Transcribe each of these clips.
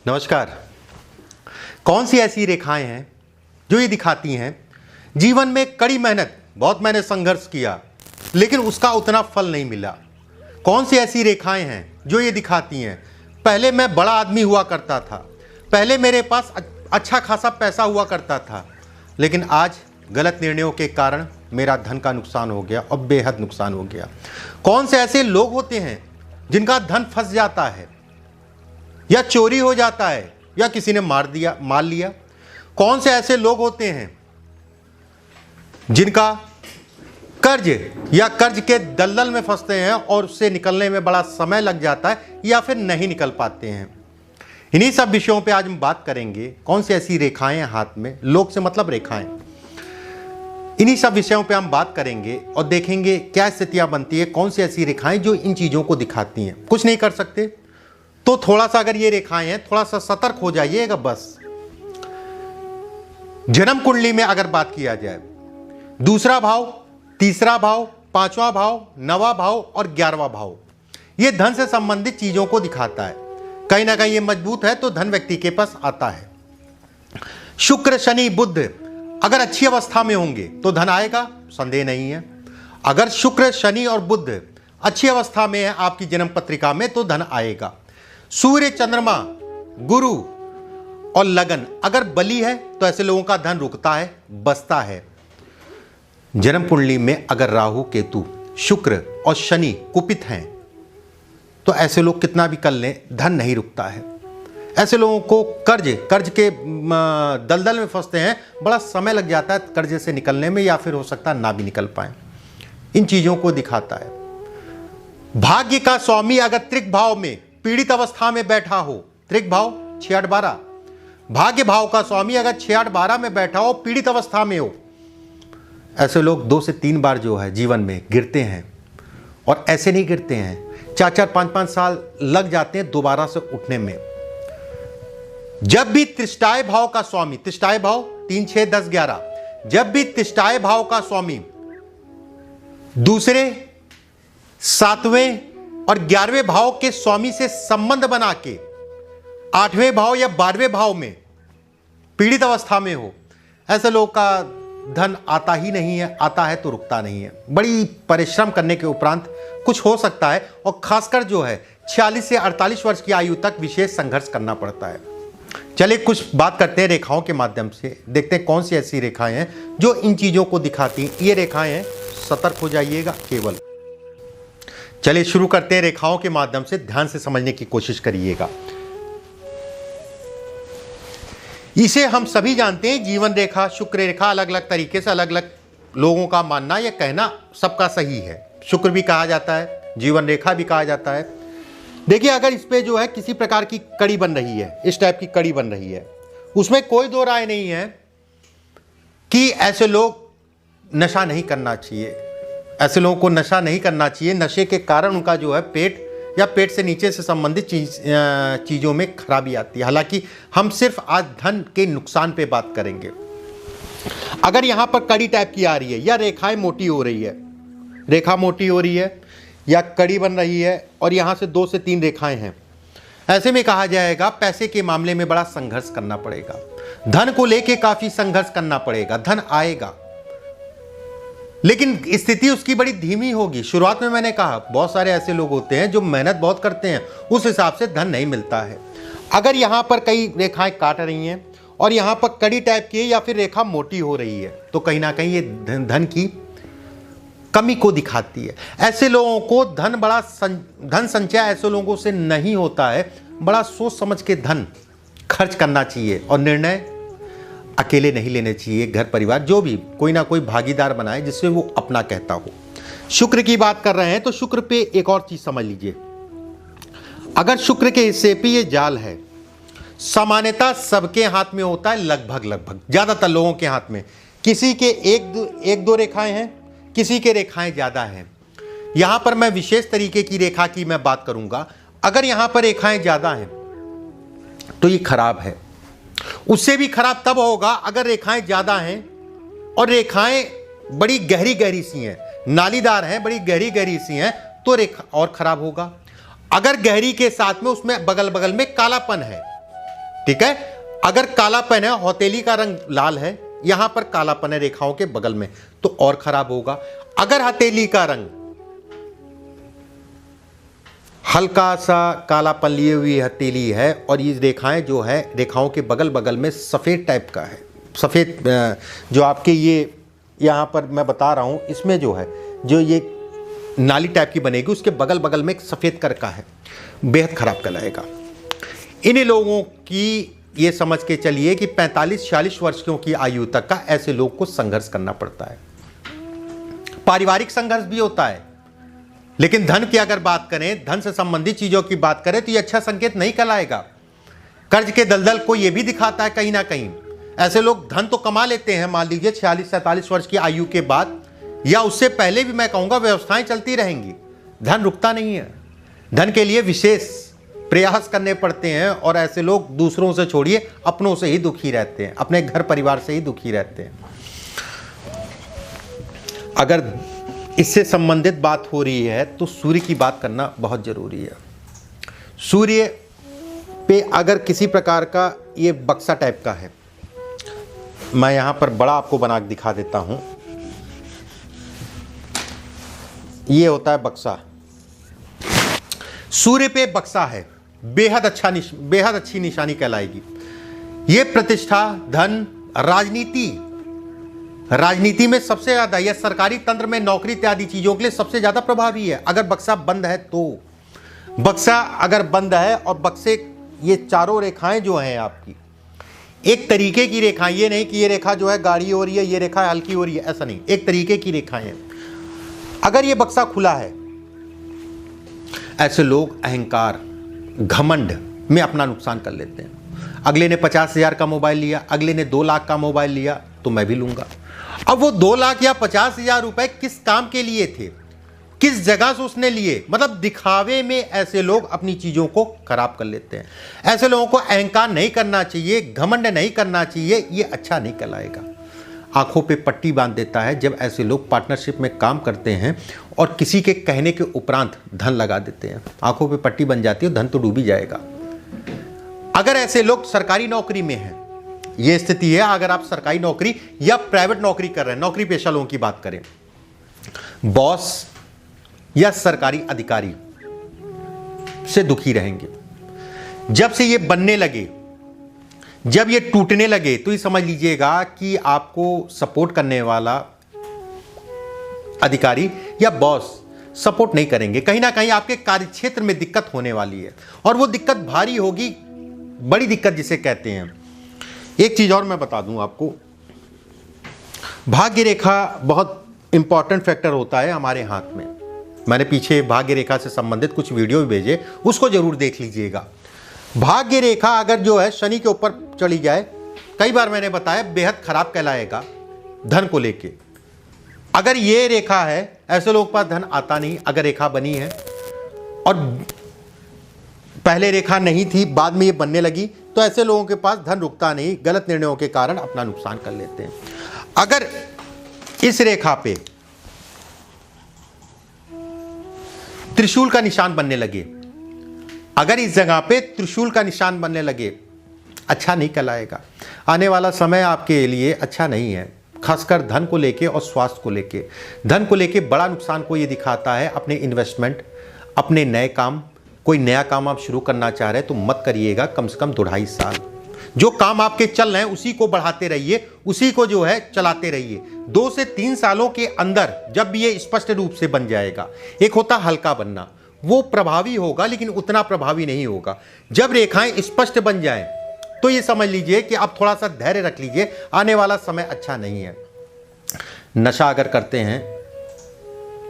नमस्कार। कौन सी ऐसी रेखाएं हैं जो ये दिखाती हैं जीवन में कड़ी मेहनत, बहुत मैंने संघर्ष किया लेकिन उसका उतना फल नहीं मिला। कौन सी ऐसी रेखाएं हैं जो ये दिखाती हैं पहले मैं बड़ा आदमी हुआ करता था, पहले मेरे पास अच्छा खासा पैसा हुआ करता था, लेकिन आज गलत निर्णयों के कारण मेरा धन का नुकसान हो गया और बेहद नुकसान हो गया। कौन से ऐसे लोग होते हैं जिनका धन फंस जाता है या चोरी हो जाता है या किसी ने मार लिया। कौन से ऐसे लोग होते हैं जिनका कर्ज या कर्ज के दलदल में फंसते हैं और उससे निकलने में बड़ा समय लग जाता है या फिर नहीं निकल पाते हैं। इन्हीं सब विषयों पे आज हम बात करेंगे। कौन सी ऐसी रेखाएं हैं हाथ में, लोग से मतलब रेखाएं, इन्हीं सब विषयों पे हम बात करेंगे और देखेंगे क्या स्थितियां बनती है, कौन सी ऐसी रेखाएं जो इन चीजों को दिखाती हैं। कुछ नहीं कर सकते तो थोड़ा सा अगर ये रेखाएं हैं थोड़ा सा सतर्क हो जाइएगा बस। जन्म कुंडली में अगर बात किया जाए, दूसरा भाव, तीसरा भाव, पांचवा भाव, नवा भाव और 11वां भाव ये धन से संबंधित चीजों को दिखाता है। कहीं ना कहीं ये मजबूत है तो धन व्यक्ति के पास आता है। शुक्र, शनि, बुध अगर अच्छी अवस्था में होंगे तो धन आएगा, संदेह नहीं है। अगर शुक्र, शनि और बुध अच्छी अवस्था में है आपकी जन्म पत्रिका में तो धन आएगा। सूर्य, चंद्रमा, गुरु और लगन अगर बली है तो ऐसे लोगों का धन रुकता है, बसता है। जन्म कुंडली में अगर राहु, केतु, शुक्र और शनि कुपित हैं तो ऐसे लोग कितना भी कर लें धन नहीं रुकता है। ऐसे लोगों को कर्ज के दलदल में फंसते हैं, बड़ा समय लग जाता है कर्ज से निकलने में या फिर हो सकता है ना भी निकल पाए। इन चीजों को दिखाता है। भाग्य का स्वामी अगर त्रिक भाव में पीड़ित अवस्था में बैठा हो, त्रिक भाव 6-8-12, भाग्य भाव का स्वामी अगर 6-8-12 में बैठा हो, पीड़ित अवस्था में हो, ऐसे लोग 2 से 3 बार जो है जीवन में गिरते हैं। और ऐसे नहीं गिरते हैं, 4-4, 5-5 साल लग जाते हैं दोबारा से उठने में। जब भी त्रिष्टाय भाव का स्वामी, त्रिष्टाय भाव 3, 6, 10, 11, जब भी त्रिष्टाय भाव का स्वामी दूसरे, 7वें और 11वें भाव के स्वामी से संबंध बना के 8वें भाव या 12वें भाव में पीड़ित अवस्था में हो, ऐसे लोग का धन आता ही नहीं है, आता है तो रुकता नहीं है। बड़ी परिश्रम करने के उपरांत कुछ हो सकता है और खासकर जो है 46 से 48 वर्ष की आयु तक विशेष संघर्ष करना पड़ता है। चलिए कुछ बात करते हैं रेखाओं के माध्यम से, देखते हैं कौन सी ऐसी रेखाएं हैं जो इन चीजों को दिखाती हैं। ये रेखाएं हैं, सतर्क हो जाइएगा केवल। चलिए शुरू करते हैं रेखाओं के माध्यम से, ध्यान से समझने की कोशिश करिएगा। इसे हम सभी जानते हैं, जीवन रेखा, शुक्र रेखा, अलग अलग तरीके से अलग अलग लोगों का मानना या कहना सबका सही है। शुक्र भी कहा जाता है, जीवन रेखा भी कहा जाता है। देखिए अगर इस पे जो है किसी प्रकार की कड़ी बन रही है, इस टाइप की कड़ी बन रही है, उसमें कोई दो राय नहीं है कि ऐसे लोग नशा नहीं करना चाहिए। ऐसे लोगों को नशा नहीं करना चाहिए। नशे के कारण उनका जो है पेट या पेट से नीचे से संबंधित चीज़ों में खराबी आती है। हालांकि हम सिर्फ आज धन के नुकसान पे बात करेंगे। अगर यहाँ पर कड़ी टाइप की आ रही है या रेखाएं मोटी हो रही है, रेखा मोटी हो रही है या कड़ी बन रही है और यहाँ से 2 से 3 रेखाएं हैं, ऐसे में कहा जाएगा पैसे के मामले में बड़ा संघर्ष करना पड़ेगा। धन को लेके काफ़ी संघर्ष करना पड़ेगा। धन आएगा लेकिन स्थिति उसकी बड़ी धीमी होगी। शुरुआत में मैंने कहा बहुत सारे ऐसे लोग होते हैं जो मेहनत बहुत करते हैं, उस हिसाब से धन नहीं मिलता है। अगर यहाँ पर कई रेखाएं काट रही हैं और यहाँ पर कड़ी टाइप की है या फिर रेखा मोटी हो रही है तो कहीं ना कहीं ये धन की कमी को दिखाती है। ऐसे लोगों को धन संचय ऐसे लोगों से नहीं होता है। बड़ा सोच समझ के धन खर्च करना चाहिए और निर्णय अकेले नहीं लेने चाहिए। घर परिवार जो भी कोई ना कोई भागीदार बनाए जिससे वो अपना कहता हो। शुक्र की बात कर रहे हैं तो शुक्र पे एक और चीज समझ लीजिए। अगर शुक्र के हिस्से पे ये जाल है, सामान्यतः सबके हाथ में होता है, लगभग ज्यादातर लोगों के हाथ में। किसी के एक दो रेखाएं हैं, किसी के रेखाएं ज्यादा हैं। यहां पर मैं विशेष तरीके की रेखा की मैं बात करूंगा। अगर यहां पर रेखाएं ज्यादा हैं तो ये खराब है। उससे भी खराब तब होगा अगर रेखाएं ज्यादा हैं और रेखाएं बड़ी गहरी गहरी सी हैं, नालीदार हैं, बड़ी गहरी गहरी सी हैं तो रेखा और खराब होगा। अगर गहरी के साथ में उसमें बगल बगल में कालापन है ठीक है। अगर कालापन है, हथेली का रंग लाल है, यहां पर कालापन है रेखाओं के बगल में, तो और खराब होगा। अगर हथेली का रंग हल्का सा कालापन लिए हुई हथेली है और ये रेखाएं जो है रेखाओं के बगल बगल में सफ़ेद टाइप का है, सफ़ेद जो आपके ये यहाँ पर मैं बता रहा हूँ, इसमें जो है जो ये नाली टाइप की बनेगी, उसके बगल बगल में एक सफ़ेद कर का है, बेहद ख़राब कहलाएगा। इन लोगों की ये समझ के चलिए कि 45-46 वर्षों की आयु तक का ऐसे लोग को संघर्ष करना पड़ता है। पारिवारिक संघर्ष भी होता है, लेकिन धन की अगर बात करें, धन से संबंधित चीजों की बात करें तो ये अच्छा संकेत नहीं कहलाएगा। कर्ज के दलदल को ये भी दिखाता है कहीं ना कहीं। ऐसे लोग धन तो कमा लेते हैं, मान लीजिए 46-47 वर्ष की आयु के बाद या उससे पहले भी, मैं कहूंगा व्यवस्थाएं चलती रहेंगी, धन रुकता नहीं है। धन के लिए विशेष प्रयास करने पड़ते हैं और ऐसे लोग दूसरों से छोड़िए अपनों से ही दुखी रहते हैं, अपने घर परिवार से ही दुखी रहते हैं। अगर इससे संबंधित बात हो रही है तो सूर्य की बात करना बहुत जरूरी है। सूर्य पे अगर किसी प्रकार का ये बक्सा टाइप का है, मैं यहां पर बड़ा आपको बना के दिखा देता हूं, ये होता है बक्सा। सूर्य पे बक्सा है, बेहद अच्छी निशानी कहलाएगी। ये प्रतिष्ठा, धन, राजनीति में सबसे ज्यादा, या सरकारी तंत्र में नौकरी इत्यादि चीजों के लिए सबसे ज्यादा प्रभावी है। अगर बक्सा बंद है तो, बक्सा अगर बंद है और बक्से ये चारों रेखाएं जो हैं आपकी एक तरीके की रेखाएं, ये नहीं कि ये रेखा जो है गाढ़ी हो रही है, ये रेखा हल्की हो रही है, ऐसा नहीं, एक तरीके की रेखाएं हैं। अगर ये बक्सा खुला है, ऐसे लोग अहंकार, घमंड में अपना नुकसान कर लेते हैं। अगले ने 50,000 का मोबाइल लिया, अगले ने 2 लाख का मोबाइल लिया, तो मैं भी लूंगा। अब वो 2 लाख या 50,000 रुपए किस काम के लिए थे, किस जगह से उसने लिए, मतलब दिखावे में ऐसे लोग अपनी चीजों को खराब कर लेते हैं। ऐसे लोगों को अहंकार नहीं करना चाहिए, घमंड नहीं करना चाहिए, ये अच्छा नहीं कहलाएगा। आंखों पे पट्टी बांध देता है जब ऐसे लोग पार्टनरशिप में काम करते हैं और किसी के कहने के उपरांत धन लगा देते हैं। आंखों पे पट्टी बन जाती है, धन तो डूब ही जाएगा। अगर ऐसे लोग सरकारी नौकरी में हैं, यह स्थिति है, अगर आप सरकारी नौकरी या प्राइवेट नौकरी कर रहे हैं, नौकरी पेशा लोगों की बात करें, बॉस या सरकारी अधिकारी से दुखी रहेंगे। जब से ये बनने लगे, जब ये टूटने लगे, तो ये समझ लीजिएगा कि आपको सपोर्ट करने वाला अधिकारी या बॉस सपोर्ट नहीं करेंगे। कहीं ना कहीं आपके कार्यक्षेत्र में दिक्कत होने वाली है और वो दिक्कत भारी होगी, बड़ी दिक्कत जिसे कहते हैं। एक चीज और मैं बता दूं आपको, भाग्य रेखा बहुत इंपॉर्टेंट फैक्टर होता है हमारे हाथ में। मैंने पीछे भाग्य रेखा से संबंधित कुछ वीडियो भी भेजे, उसको जरूर देख लीजिएगा। भाग्य रेखा अगर जो है शनि के ऊपर चली जाए, कई बार मैंने बताया, बेहद खराब कहलाएगा धन को लेके। अगर ये रेखा है, ऐसे लोगों के पास धन आता नहीं। अगर रेखा बनी है और पहले रेखा नहीं थी, बाद में ये बनने लगी, तो ऐसे लोगों के पास धन रुकता नहीं, गलत निर्णयों के कारण अपना नुकसान कर लेते हैं। अगर इस रेखा पे त्रिशूल का निशान बनने लगे, अगर इस जगह पे त्रिशूल का निशान बनने लगे, अच्छा नहीं कहलाएगा। आने वाला समय आपके लिए अच्छा नहीं है, खासकर धन को लेके और स्वास्थ्य को लेके। धन को लेके बड़ा नुकसान को ये दिखाता है। अपने इन्वेस्टमेंट, अपने नए काम, कोई नया काम आप शुरू करना चाह रहे हैं तो मत करिएगा, कम से कम 2-2.5 साल। जो काम आपके चल रहे हैं उसी को बढ़ाते रहिए, उसी को जो है चलाते रहिए। 2 से 3 सालों के अंदर जब ये स्पष्ट रूप से बन जाएगा, एक होता हल्का बनना, वो प्रभावी होगा लेकिन उतना प्रभावी नहीं होगा। जब रेखाएं स्पष्ट बन जाएं तो ये समझ लीजिए कि आप थोड़ा सा धैर्य रख लीजिए, आने वाला समय अच्छा नहीं है। नशा अगर करते हैं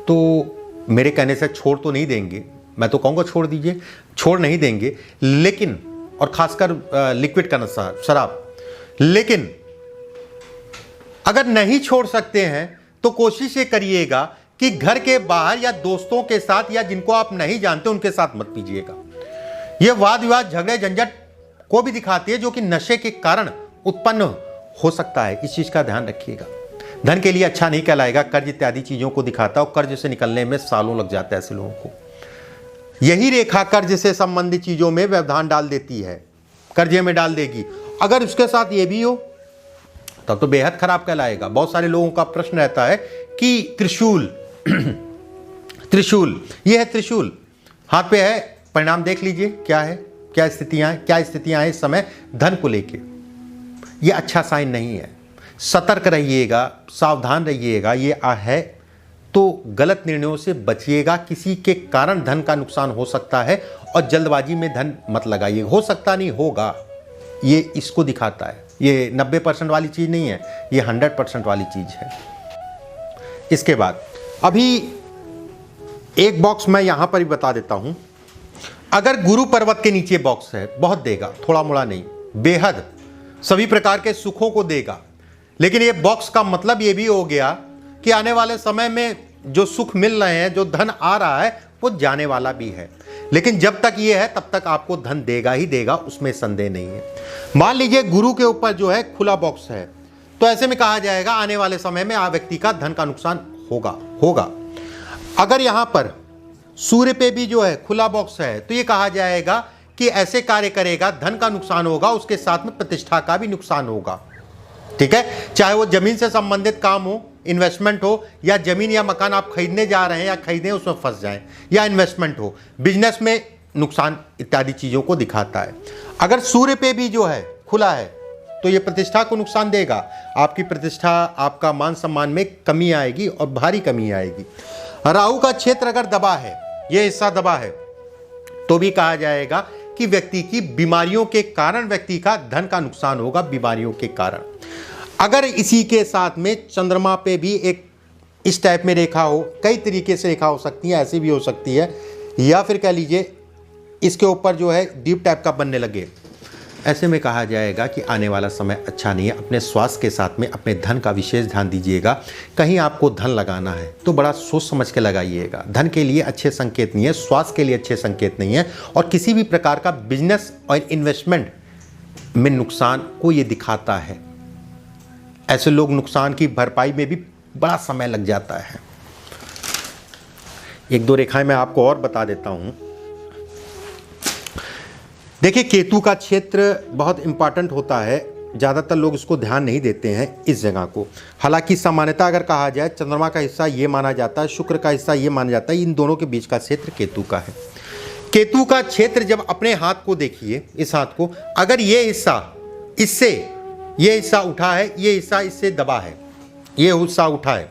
तो मेरे कहने से छोड़ तो नहीं देंगे, मैं तो कहूँगा छोड़ दीजिए, छोड़ नहीं देंगे, लेकिन और खासकर लिक्विड का नशा, शराब। लेकिन अगर नहीं छोड़ सकते हैं तो कोशिश ये करिएगा कि घर के बाहर या दोस्तों के साथ या जिनको आप नहीं जानते उनके साथ मत पीजिएगा। यह वाद विवाद, झगड़े, झंझट को भी दिखाती है जो कि नशे के कारण उत्पन्न हो सकता है। इस चीज का ध्यान रखिएगा। धन के लिए अच्छा नहीं कहलाएगा। कर्ज इत्यादि चीजों को दिखाता है और कर्ज से निकलने में सालों लग जाता है ऐसे लोगों को। यही रेखा कर्ज से संबंधित चीजों में व्यवधान डाल देती है। कर्जे में डाल देगी। अगर उसके साथ ये भी हो तब तो बेहद खराब कहलाएगा। बहुत सारे लोगों का प्रश्न रहता है कि त्रिशूल त्रिशूल, ये है त्रिशूल हाथ पे है, परिणाम देख लीजिए क्या है, क्या स्थितियां हैं इस समय धन को लेके। ये अच्छा साइन नहीं है। सतर्क रहिएगा, सावधान रहिएगा। ये है तो गलत निर्णयों से बचिएगा। किसी के कारण धन का नुकसान हो सकता है और जल्दबाजी में धन मत लगाइए। हो सकता नहीं, होगा। ये इसको दिखाता है। ये 90% वाली चीज़ नहीं है, ये 100% वाली चीज़ है। इसके बाद अभी एक बॉक्स मैं यहां पर ही बता देता हूं। अगर गुरु पर्वत के नीचे बॉक्स है, बहुत देगा, थोड़ा मोड़ा नहीं, बेहद सभी प्रकार के सुखों को देगा। लेकिन ये बॉक्स का मतलब ये भी हो गया कि आने वाले समय में जो सुख मिल रहे हैं, जो धन आ रहा है, वो जाने वाला भी है। लेकिन जब तक ये है तब तक आपको धन देगा ही देगा, उसमें संदेह नहीं है। मान लीजिए गुरु के ऊपर जो है खुला बॉक्स है, तो ऐसे में कहा जाएगा आने वाले समय में आ व्यक्ति का धन का नुकसान होगा। अगर यहां पर सूर्य पे भी जो है खुला बॉक्स है, तो ये कहा जाएगा कि ऐसे कार्य करेगा, धन का नुकसान होगा, उसके साथ में प्रतिष्ठा का भी नुकसान होगा। ठीक है, चाहे वो जमीन से संबंधित काम हो, इन्वेस्टमेंट हो, या जमीन या मकान आप खरीदने जा रहे हैं या खरीदें उसमें फंस जाएं, या इन्वेस्टमेंट हो, बिजनेस में नुकसान इत्यादि चीजों को दिखाता है। अगर सूर्य पे भी जो है खुला है तो ये प्रतिष्ठा को नुकसान देगा। आपकी प्रतिष्ठा, आपका मान सम्मान में कमी आएगी और भारी कमी आएगी। राहु का क्षेत्र अगर दबा है, ये हिस्सा दबा है, तो भी कहा जाएगा कि व्यक्ति की बीमारियों के कारण व्यक्ति का धन का नुकसान होगा, बीमारियों के कारण। अगर इसी के साथ में चंद्रमा पे भी एक इस टाइप में रेखा हो, कई तरीके से रेखा हो सकती है, ऐसी भी हो सकती है, या फिर कह लीजिए इसके ऊपर जो है डीप टाइप का बनने लगे, ऐसे में कहा जाएगा कि आने वाला समय अच्छा नहीं है। अपने स्वास्थ्य के साथ में अपने धन का विशेष ध्यान दीजिएगा। कहीं आपको धन लगाना है तो बड़ा सोच समझ के लगाइएगा। धन के लिए अच्छे संकेत नहीं है, स्वास्थ्य के लिए अच्छे संकेत नहीं है, और किसी भी प्रकार का बिजनेस और इन्वेस्टमेंट में नुकसान को ये दिखाता है। ऐसे लोग नुकसान की भरपाई में भी बड़ा समय लग जाता है। एक दो रेखाएं मैं आपको और बता देता हूं। देखिए, केतु का क्षेत्र बहुत इंपॉर्टेंट होता है, ज़्यादातर लोग इसको ध्यान नहीं देते हैं इस जगह को। हालांकि सामान्यतः अगर कहा जाए, चंद्रमा का हिस्सा ये माना जाता है, शुक्र का हिस्सा ये माना जाता है, इन दोनों के बीच का क्षेत्र केतु का है। केतु का क्षेत्र जब अपने हाथ को देखिए, इस हाथ को, अगर ये हिस्सा इससे, ये हिस्सा उठा है, ये हिस्सा इससे दबा है, ये हिस्सा उठा है।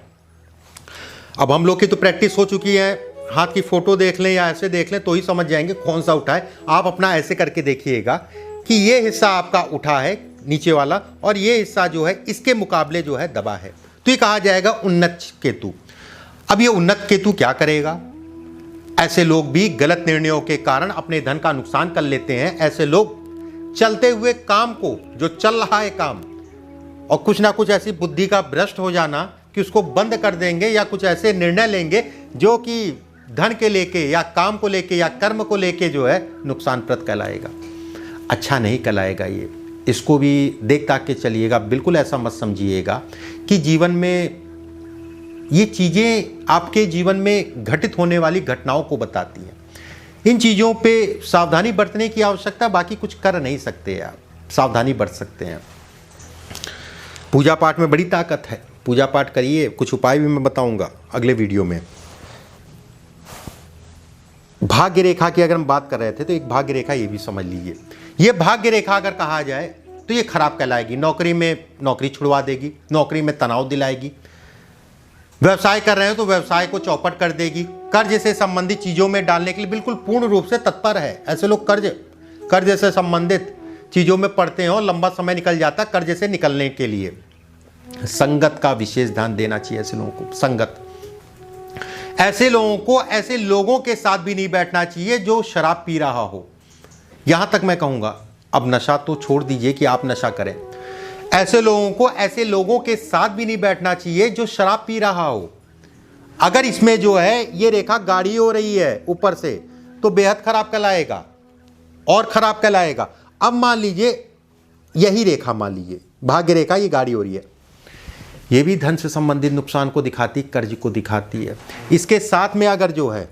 अब हम लोग की तो प्रैक्टिस हो चुकी है, हाथ की फोटो देख लें या ऐसे देख लें तो ही समझ जाएंगे कौन सा उठा है। आप अपना ऐसे करके देखिएगा कि ये हिस्सा आपका उठा है नीचे वाला, और ये हिस्सा जो है इसके मुकाबले जो है दबा है, तो ये कहा जाएगा उन्नत केतु। अब ये उन्नत केतु क्या करेगा? ऐसे लोग भी गलत निर्णयों के कारण अपने धन का नुकसान कर लेते हैं। ऐसे लोग चलते हुए काम को, जो चल रहा है काम, और कुछ ना कुछ ऐसी बुद्धि का भ्रष्ट हो जाना कि उसको बंद कर देंगे, या कुछ ऐसे निर्णय लेंगे जो कि धन के लेके या काम को लेके या कर्म को लेके जो है नुकसानप्रद कहलाएगा, अच्छा नहीं कहलाएगा। ये इसको भी देख ताक के चलिएगा। बिल्कुल ऐसा मत समझिएगा कि जीवन में ये चीज़ें आपके जीवन में घटित होने वाली घटनाओं को बताती हैं। इन चीज़ों पे सावधानी बरतने की आवश्यकता, बाकी कुछ कर नहीं सकते आप, सावधानी बरत सकते हैं। पूजा पाठ में बड़ी ताकत है, पूजा पाठ करिए। कुछ उपाय भी मैं बताऊंगा अगले वीडियो में। भाग्य रेखा की अगर हम बात कर रहे थे, तो एक भाग्य रेखा ये भी समझ लीजिए। ये भाग्य रेखा अगर कहा जाए तो ये खराब कहलाएगी। नौकरी में नौकरी छुड़वा देगी, नौकरी में तनाव दिलाएगी। व्यवसाय कर रहे हो तो व्यवसाय को चौपट कर देगी। कर्ज से संबंधित चीज़ों में डालने के लिए बिल्कुल पूर्ण रूप से तत्पर है। ऐसे लोग कर्ज से संबंधित चीज़ों में पड़ते हैं और लंबा समय निकल जाता है कर्ज से निकलने के लिए। संगत का विशेष ध्यान देना चाहिए ऐसे लोगों को। संगत, ऐसे लोगों को ऐसे लोगों के साथ भी नहीं बैठना चाहिए जो शराब पी रहा हो। यहां तक मैं कहूंगा, अब नशा तो छोड़ दीजिए कि आप नशा करें, ऐसे लोगों को ऐसे लोगों के साथ भी नहीं बैठना चाहिए जो शराब पी रहा हो। अगर इसमें जो है ये रेखा गाढ़ी हो रही है ऊपर से, तो बेहद खराब कहलाएगा और खराब कहलाएगा। अब मान लीजिए यही रेखा, मान लीजिए भाग्य रेखा ये गाढ़ी हो रही है, ये भी धन से संबंधित नुकसान को दिखाती, कर्ज को दिखाती है। इसके साथ में अगर जो है,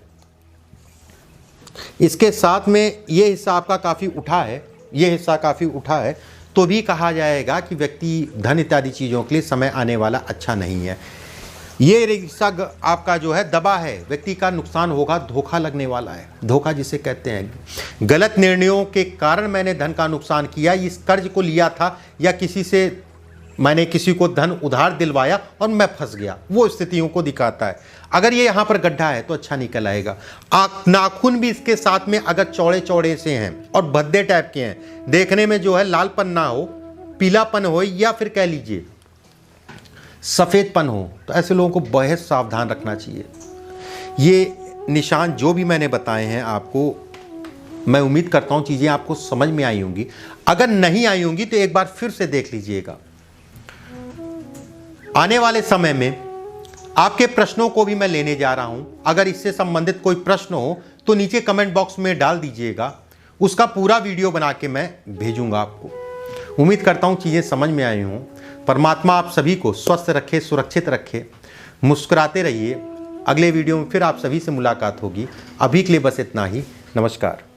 इसके साथ में ये हिस्सा आपका काफ़ी उठा है, ये हिस्सा काफ़ी उठा है तो भी कहा जाएगा कि व्यक्ति धन इत्यादि चीज़ों के लिए समय आने वाला अच्छा नहीं है। ये हिस्सा आपका जो है दबा है, व्यक्ति का नुकसान होगा, धोखा लगने वाला है। धोखा जिसे कहते हैं, गलत निर्णयों के कारण मैंने धन का नुकसान किया, इस कर्ज को लिया था या मैंने किसी को धन उधार दिलवाया और मैं फंस गया, वो स्थितियों को दिखाता है। अगर ये यहाँ पर गड्ढा है तो अच्छा निकल आएगा। नाखून भी इसके साथ में अगर चौड़े चौड़े से हैं और भद्दे टाइप के हैं, देखने में जो है लालपन ना हो, पीलापन हो या फिर कह लीजिए सफ़ेदपन हो, तो ऐसे लोगों को बहुत सावधान रखना चाहिए। ये निशान जो भी मैंने बताए हैं आपको, मैं उम्मीद करता हूँ चीज़ें आपको समझ में आई होंगी। अगर नहीं आई होंगी तो एक बार फिर से देख लीजिएगा। आने वाले समय में आपके प्रश्नों को भी मैं लेने जा रहा हूं। अगर इससे संबंधित कोई प्रश्न हो तो नीचे कमेंट बॉक्स में डाल दीजिएगा, उसका पूरा वीडियो बना के मैं भेजूंगा आपको। उम्मीद करता हूं चीज़ें समझ में आई हों। परमात्मा आप सभी को स्वस्थ रखे, सुरक्षित रखे, मुस्कुराते रहिए। अगले वीडियो में फिर आप सभी से मुलाकात होगी। अभी के लिए बस इतना ही। नमस्कार।